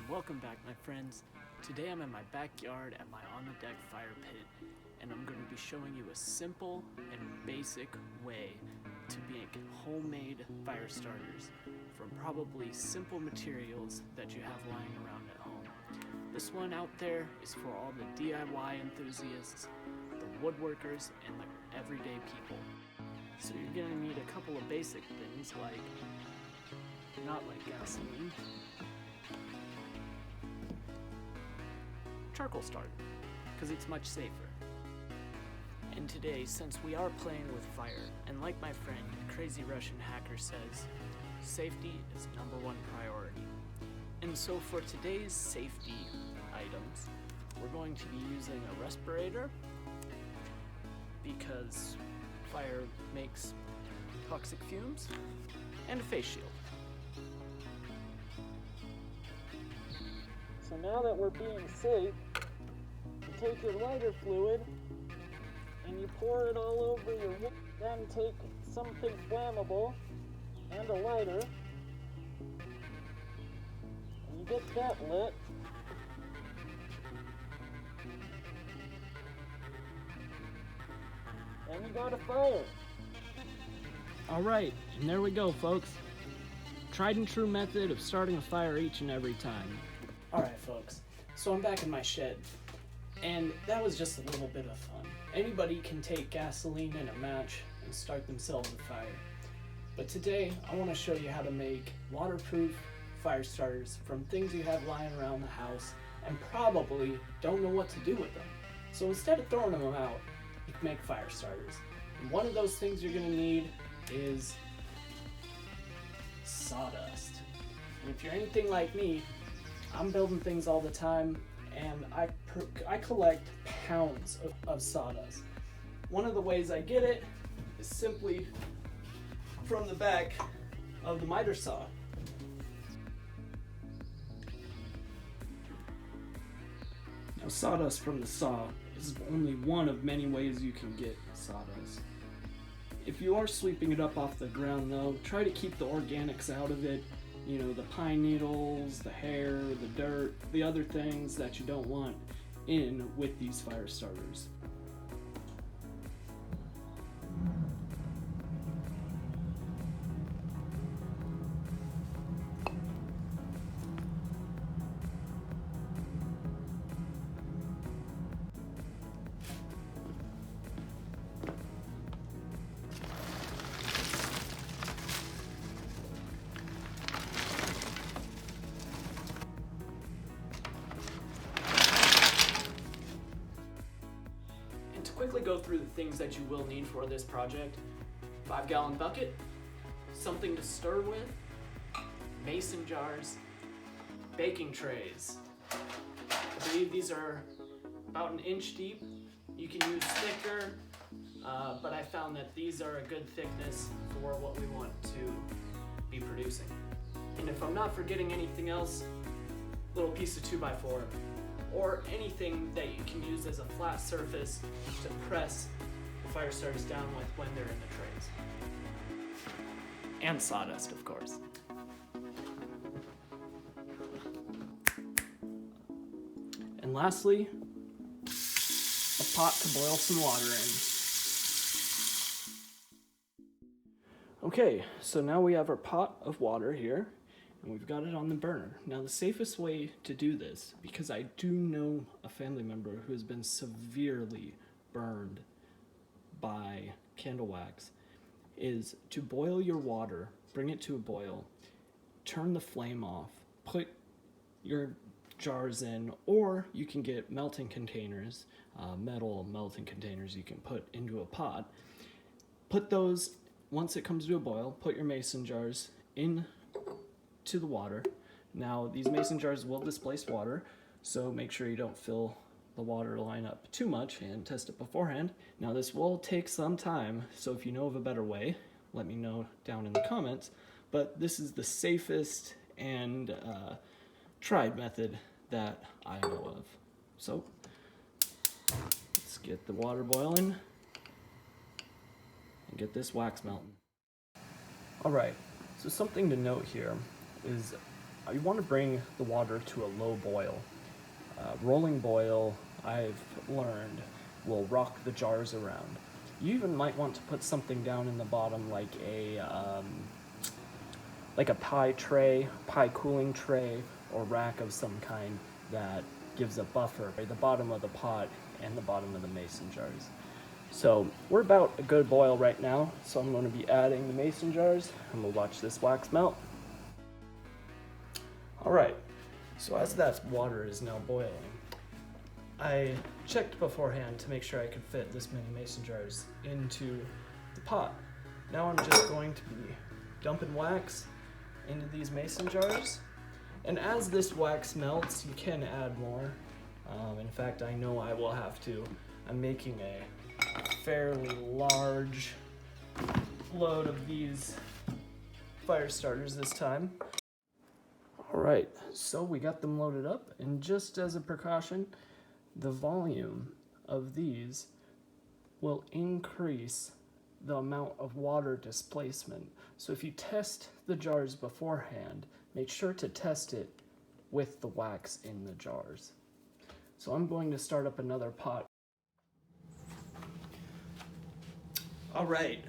Welcome back, my friends. Today I'm in my backyard at my on-the-deck fire pit, and I'm going to be showing you a simple and basic way to make homemade fire starters from probably simple materials that you have lying around at home. This one out there is for all the DIY enthusiasts, the woodworkers, and the everyday people. So you're going to need a couple of basic things not like gasoline, charcoal starter, because it's much safer. And today, since we are playing with fire, and like my friend, Crazy Russian Hacker says, safety is #1 priority. And so for today's safety items, we're going to be using a respirator, because fire makes toxic fumes, and a face shield. So now that we're being safe, you take your lighter fluid and you pour it all over your wood. Then take something flammable and a lighter and you get that lit. And you got a fire. Alright, and there we go, folks. Tried and true method of starting a fire each and every time. Alright, folks, so I'm back in my shed, and that was just a little bit of fun. Anybody can take gasoline and a match and start themselves a fire. But today, I want to show you how to make waterproof fire starters from things you have lying around the house and probably don't know what to do with them. So instead of throwing them out, you can make fire starters. And one of those things you're going to need is sawdust. And if you're anything like me, I'm building things all the time, and I collect pounds of sawdust. One of the ways I get it is simply from the back of the miter saw. Now, sawdust from the saw is only one of many ways you can get sawdust. If you are sweeping it up off the ground though, try to keep the organics out of it. You know, the pine needles, the hair, the dirt, the other things that you don't want in with these fire starters. Quickly go through the things that you will need for this project. 5-gallon bucket, something to stir with, mason jars, baking trays. I believe these are about 1 inch deep. You can use thicker, but I found that these are a good thickness for what we want to be producing. And if I'm not forgetting anything else, little piece of 2x4. Or anything that you can use as a flat surface to press the fire starters down with when they're in the trays. And sawdust, of course. And lastly, a pot to boil some water in. Okay, so now we have our pot of water here, and we've got it on the burner. Now the safest way to do this, because I do know a family member who has been severely burned by candle wax, is to boil your water, bring it to a boil, turn the flame off, put your jars in, or you can get melting containers, metal melting containers you can put into a pot. Put those, once it comes to a boil, put your mason jars in to the water. Now these mason jars will displace water, so make sure you don't fill the water line up too much and test it beforehand. Now this will take some time, so if you know of a better way, let me know down in the comments, but this is the safest and tried method that I know of. So let's get the water boiling and get this wax melting. Alright, so something to note here is you want to bring the water to a low boil. Rolling boil, I've learned, will rock the jars around. You even might want to put something down in the bottom like a pie tray, pie cooling tray, or rack of some kind that gives a buffer at the bottom of the pot and the bottom of the mason jars. So we're about a good boil right now, so I'm going to be adding the mason jars and we'll watch this wax melt. Alright, so as that water is now boiling, I checked beforehand to make sure I could fit this many mason jars into the pot. Now I'm just going to be dumping wax into these mason jars, and as this wax melts you can add more. In fact, I know I will have to. I'm making a fairly large load of these fire starters this time. Alright, so we got them loaded up, and just as a precaution, the volume of these will increase the amount of water displacement. So if you test the jars beforehand, make sure to test it with the wax in the jars. So I'm going to start up another pot. All right,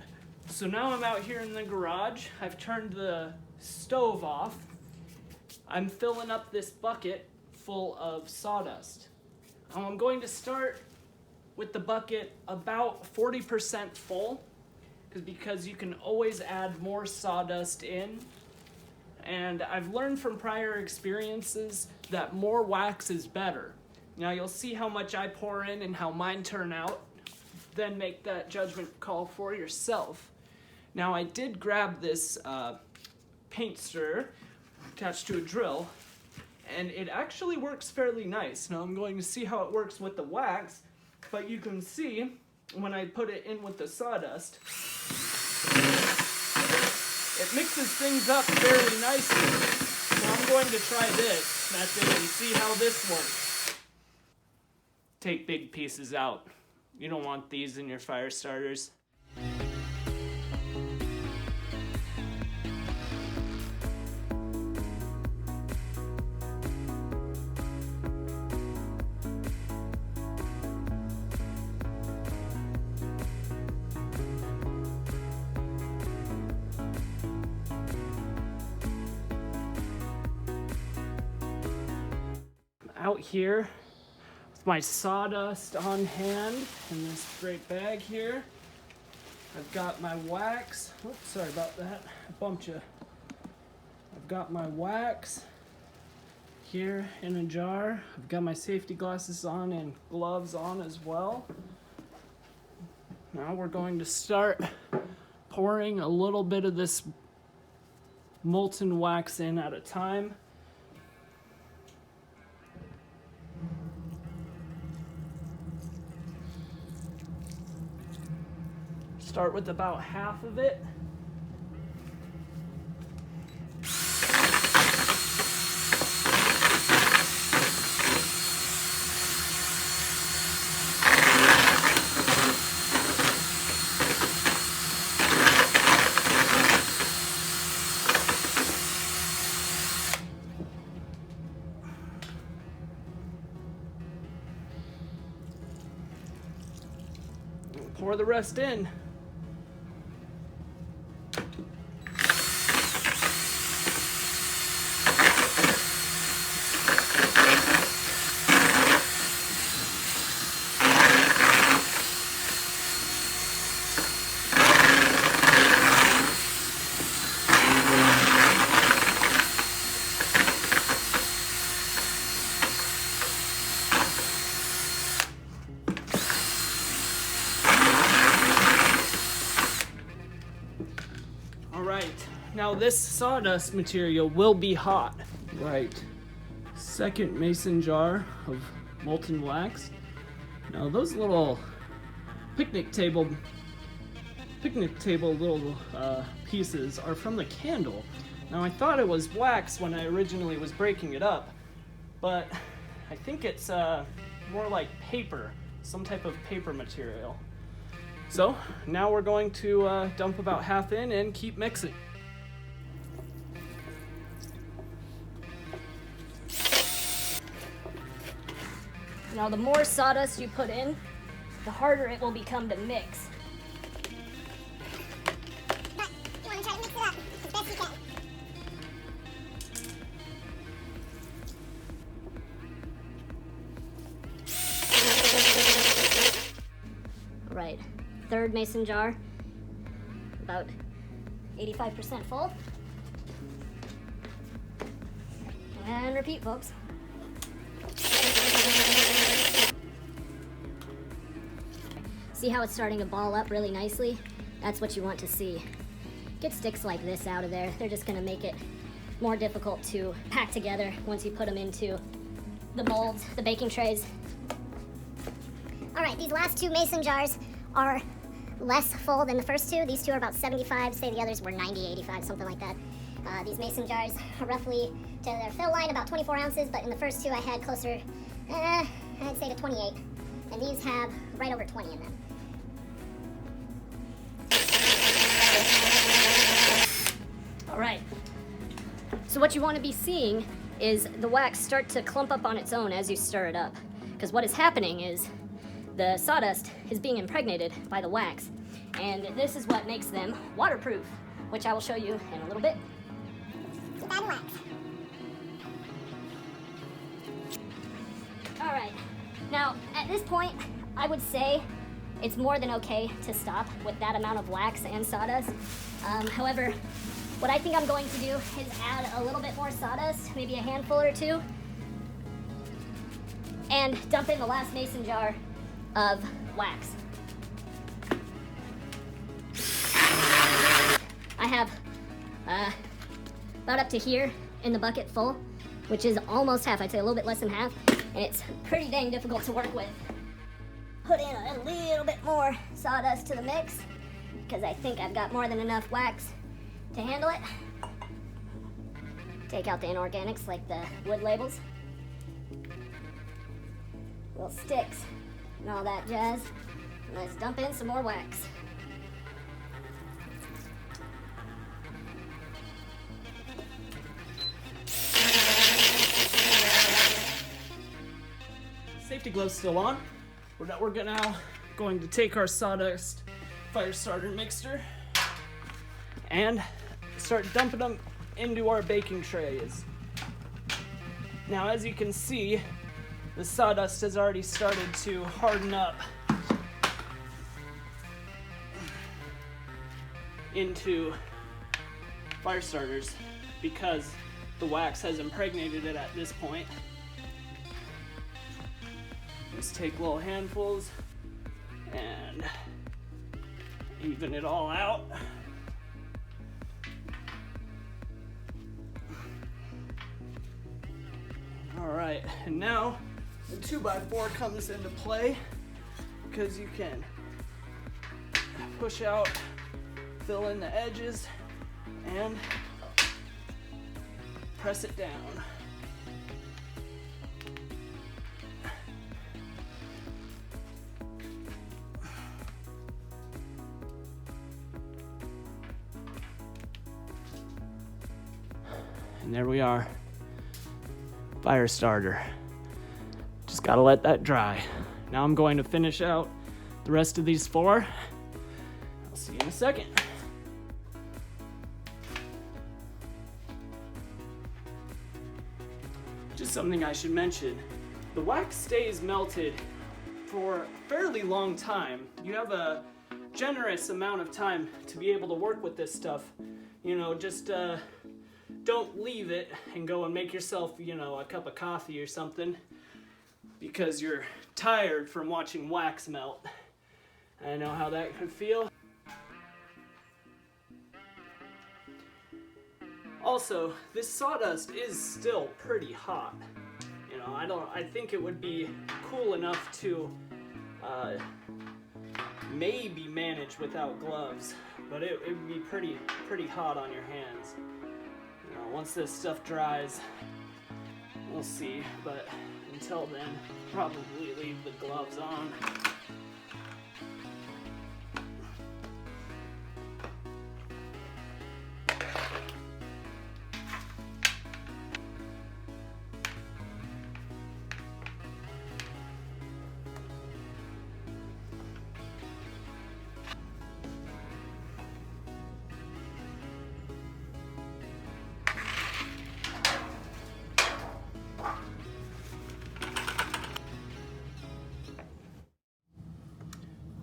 so now I'm out here in the garage. I've turned the stove off. I'm filling up this bucket full of sawdust. I'm going to start with the bucket about 40% full, because you can always add more sawdust in. And I've learned from prior experiences that more wax is better. Now you'll see how much I pour in and how mine turn out, then make that judgment call for yourself. Now I did grab this paint stirrer attached to a drill, and it actually works fairly nice. Now I'm going to see how it works with the wax, but you can see when I put it in with the sawdust, it mixes things up fairly nicely. So I'm going to try this method and see how this works. Take big pieces out. You don't want these in your fire starters. Out here with my sawdust on hand in this great bag here. I've got my wax. Oops, sorry about that. I bumped you. I've got my wax here in a jar. I've got my safety glasses on and gloves on as well. Now we're going to start pouring a little bit of this molten wax in at a time. Start with about half of it. Pour the rest in. Now this sawdust material will be hot. Right. Second mason jar of molten wax. Now those little picnic table little pieces are from the candle. Now I thought it was wax when I originally was breaking it up, but I think it's more like paper, some type of paper material. So now we're going to dump about half in and keep mixing. Now, the more sawdust you put in, the harder it will become to mix. But you want to try to mix it up as best you can. All right, third mason jar, about 85% full. And repeat, folks. See how it's starting to ball up really nicely? That's what you want to see. Get sticks like this out of there. They're just gonna make it more difficult to pack together once you put them into the molds, the baking trays. All right, these last two mason jars are less full than the first two. These two are about 75, say the others were 90, 85, something like that. These mason jars are roughly, to their fill line, about 24 ounces, but in the first two I had closer, I'd say to 28. And these have right over 20 in them. All right. So what you want to be seeing is the wax start to clump up on its own as you stir it up. Because what is happening is the sawdust is being impregnated by the wax. And this is what makes them waterproof, which I will show you in a little bit. Keep adding wax. All right. Now, at this point, I would say it's more than okay to stop with that amount of wax and sawdust. However, what I think I'm going to do is add a little bit more sawdust, maybe a handful or two, and dump in the last mason jar of wax. I have about up to here in the bucket full, which is almost half, I'd say a little bit less than half, and it's pretty dang difficult to work with. Put in a little bit more sawdust to the mix, because I think I've got more than enough wax to handle it. Take out the inorganics like the wood labels, little sticks, and all that jazz. And let's dump in some more wax. Safety gloves still on. We're now going to take our sawdust fire starter mixture and start dumping them into our baking trays. Now, as you can see, the sawdust has already started to harden up into fire starters because the wax has impregnated it at this point. Just take little handfuls and even it all out. All right, and now the 2x4 comes into play because you can push out, fill in the edges, and press it down. And there we are, fire starter. Just gotta let that dry. Now I'm going to finish out the rest of these 4. I'll see you in a second. Just something I should mention. The wax stays melted for a fairly long time. You have a generous amount of time to be able to work with this stuff. You know, just don't leave it and go and make yourself, a cup of coffee or something because you're tired from watching wax melt. I know how that could feel. Also, this sawdust is still pretty hot. I think it would be cool enough to maybe manage without gloves, but it would be pretty hot on your hands. Once this stuff dries, we'll see, but until then, probably leave the gloves on.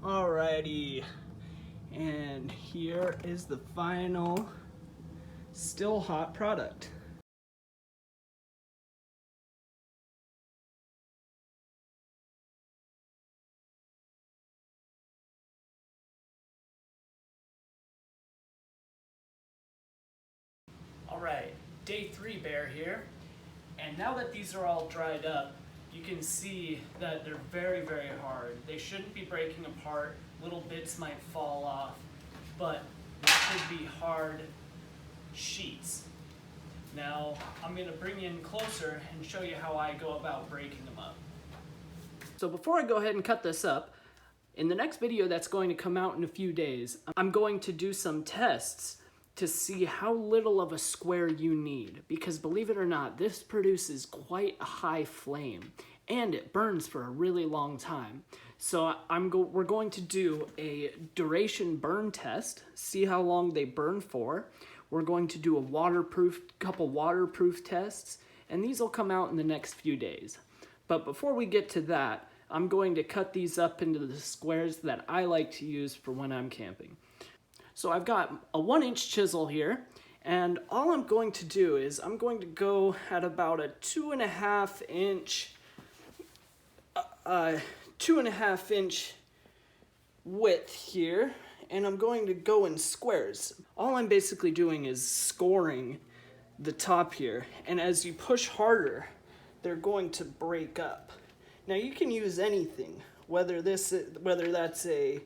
Alrighty, and here is the final, still hot product. Alright, day 3 bear here, and now that these are all dried up, you can see that they're very, very hard. They shouldn't be breaking apart, little bits might fall off, but they should be hard sheets. Now, I'm going to bring you in closer and show you how I go about breaking them up. So before I go ahead and cut this up, in the next video that's going to come out in a few days, I'm going to do some tests to see how little of a square you need, because believe it or not, this produces quite a high flame and it burns for a really long time. So we're going to do a duration burn test, see how long they burn for. We're going to do a couple waterproof tests, and these will come out in the next few days. But before we get to that, I'm going to cut these up into the squares that I like to use for when I'm camping. So I've got a 1-inch chisel here, and all I'm going to do is I'm going to go at about a 2.5 inch width here, and I'm going to go in squares. All I'm basically doing is scoring the top here, and as you push harder, they're going to break up. Now you can use anything, whether that's a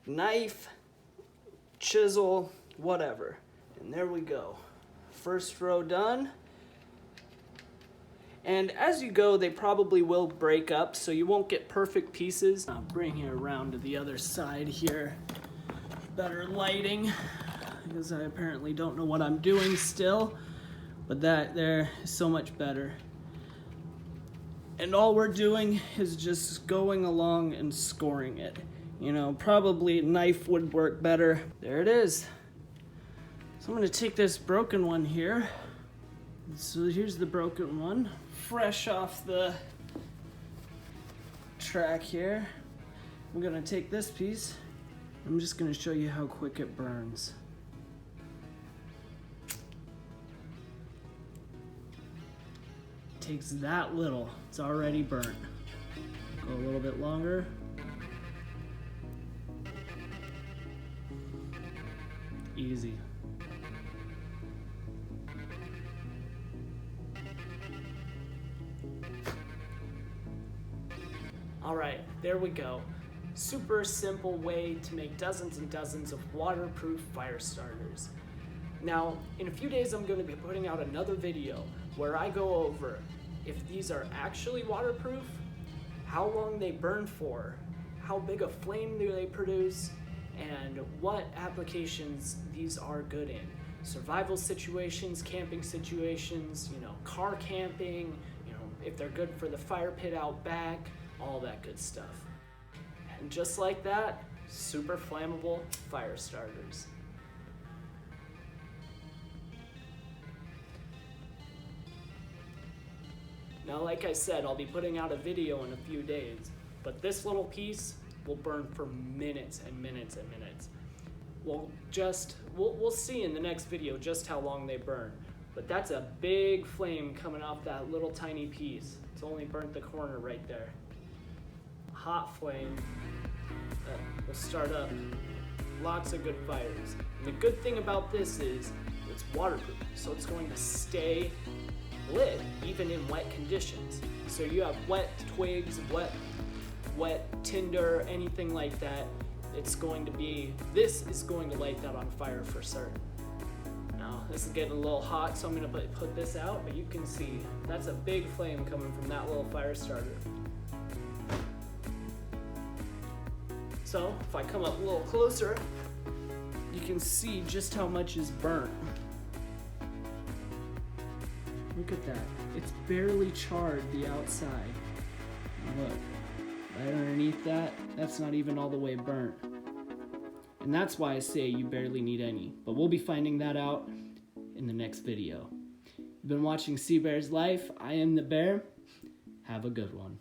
knife, chisel, whatever. And there we go. First row done. And as you go, they probably will break up, so you won't get perfect pieces. I'll bring you around to the other side here. Better lighting, because I apparently don't know what I'm doing still, but that there is so much better. And all we're doing is just going along and scoring it. You know, probably knife would work better. There it is. So I'm gonna take this broken one here. So here's the broken one, fresh off the track here. I'm gonna take this piece. I'm just gonna show you how quick it burns. It takes that little, it's already burnt. Go a little bit longer. Easy. All right, there we go. Super simple way to make dozens and dozens of waterproof fire starters. Now, in a few days, I'm going to be putting out another video where I go over if these are actually waterproof, how long they burn for, how big a flame do they produce, and what applications these are good in. Survival situations, camping situations, car camping, if they're good for the fire pit out back, all that good stuff. And just like that, super flammable fire starters. Now, like I said, I'll be putting out a video in a few days, but this little piece will burn for minutes and minutes and minutes. We'll see in the next video just how long they burn, but that's a big flame coming off that little tiny piece. It's only burnt the corner right there. Hot flame that will start up lots of good fires. And the good thing about this is it's waterproof, so it's going to stay lit even in wet conditions. So you have wet twigs, wet tinder, anything like that, this is going to light that on fire for certain. Now, this is getting a little hot, so I'm gonna put this out, but you can see that's a big flame coming from that little fire starter. So, if I come up a little closer, you can see just how much is burnt. Look at that. It's barely charred the outside. Now look, right underneath that, that's not even all the way burnt. And that's why I say you barely need any. But we'll be finding that out in the next video. You've been watching Sea Bear's Life. I am the Bear. Have a good one.